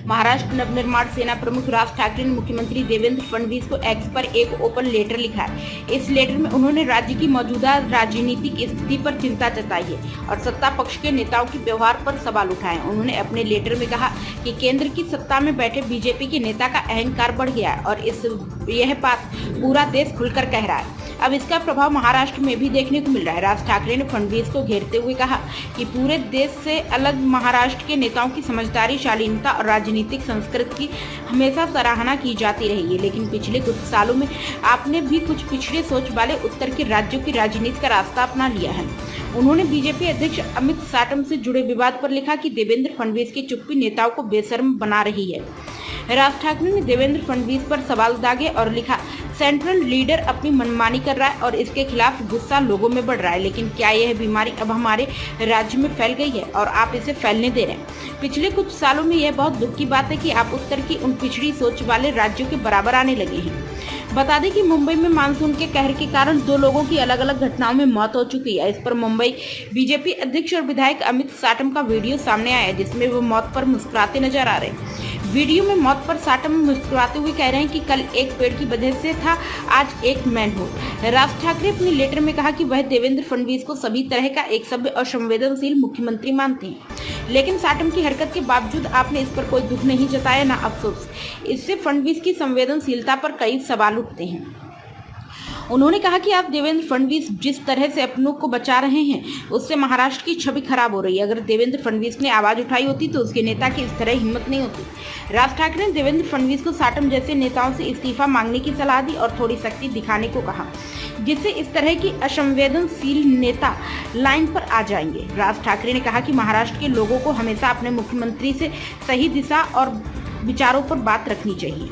महाराष्ट्र नवनिर्माण सेना प्रमुख राज ठाकरे ने मुख्यमंत्री देवेंद्र फडणवीस को एक्स पर एक ओपन लेटर लिखा है। इस लेटर में उन्होंने राज्य की मौजूदा राजनीतिक स्थिति पर चिंता जताई है और सत्ता पक्ष के नेताओं के व्यवहार पर सवाल उठाए। उन्होंने अपने लेटर में कहा कि केंद्र की सत्ता में बैठे बीजेपी के नेता का अहंकार बढ़ गया है और यह बात पूरा देश खुलकर कह रहा है। अब इसका प्रभाव महाराष्ट्र में भी देखने को मिल रहा है। राज ठाकरे ने फडणवीस को घेरते हुए कहा कि पूरे देश से अलग महाराष्ट्र के नेताओं की समझदारी, शालीनता और राजनीतिक संस्कृति की हमेशा सराहना की जाती रही है, लेकिन पिछले कुछ सालों में आपने भी कुछ पिछड़े सोच वाले उत्तर के राज्यों की राजनीति का रास्ता अपना लिया है। उन्होंने बीजेपी अध्यक्ष अमित साटम से जुड़े विवाद पर लिखा कि देवेंद्र फडणवीस की चुप्पी नेताओं को बेशर्म बना रही है। राज ठाकरे ने देवेंद्र फडणवीस पर सवाल दागे और लिखा, सेंट्रल लीडर अपनी मनमानी कर रहा है और इसके खिलाफ गुस्सा लोगों में बढ़ रहा है, लेकिन क्या यह बीमारी अब हमारे राज्य में फैल गई है और आप इसे फैलने दे रहे हैं। पिछले कुछ सालों में यह बहुत दुख की बात है कि आप उत्तर की उन पिछड़ी सोच वाले राज्यों के बराबर आने लगे हैं। बता दें कि मुंबई में मानसून के कहर के कारण 2 लोगों की अलग अलग घटनाओं में मौत हो चुकी है। इस पर मुंबई बीजेपी अध्यक्ष और विधायक अमित साटम का वीडियो सामने आया है, जिसमें वो मौत पर मुस्कुराते नजर आ रहे हैं। वीडियो में मौत पर साटम मुस्कुराते हुए कह रहे हैं कि कल एक पेड़ की वजह से था, आज एक मैन हो। राज ठाकरे अपने लेटर में कहा कि वह देवेंद्र फडणवीस को सभी तरह का एक सभ्य और संवेदनशील मुख्यमंत्री मानते हैं, लेकिन साटम की हरकत के बावजूद आपने इस पर कोई दुख नहीं जताया, ना अफसोस। इससे फडणवीस की संवेदनशीलता पर कई सवाल उठते हैं। उन्होंने कहा कि आप देवेंद्र फडणवीस जिस तरह से अपनों को बचा रहे हैं, उससे महाराष्ट्र की छवि खराब हो रही है। अगर देवेंद्र फडणवीस ने आवाज उठाई होती तो उसके नेता की इस तरह हिम्मत नहीं होती। राज ठाकरे ने देवेंद्र फडणवीस को साटम जैसे नेताओं से इस्तीफा मांगने की सलाह दी और थोड़ी सख्ती दिखाने को कहा, जिससे इस तरह की असंवेदनशील नेता लाइन पर आ जाएंगे। राज ठाकरे ने कहा कि महाराष्ट्र के लोगों को हमेशा अपने मुख्यमंत्री से सही दिशा और विचारों पर बात रखनी चाहिए।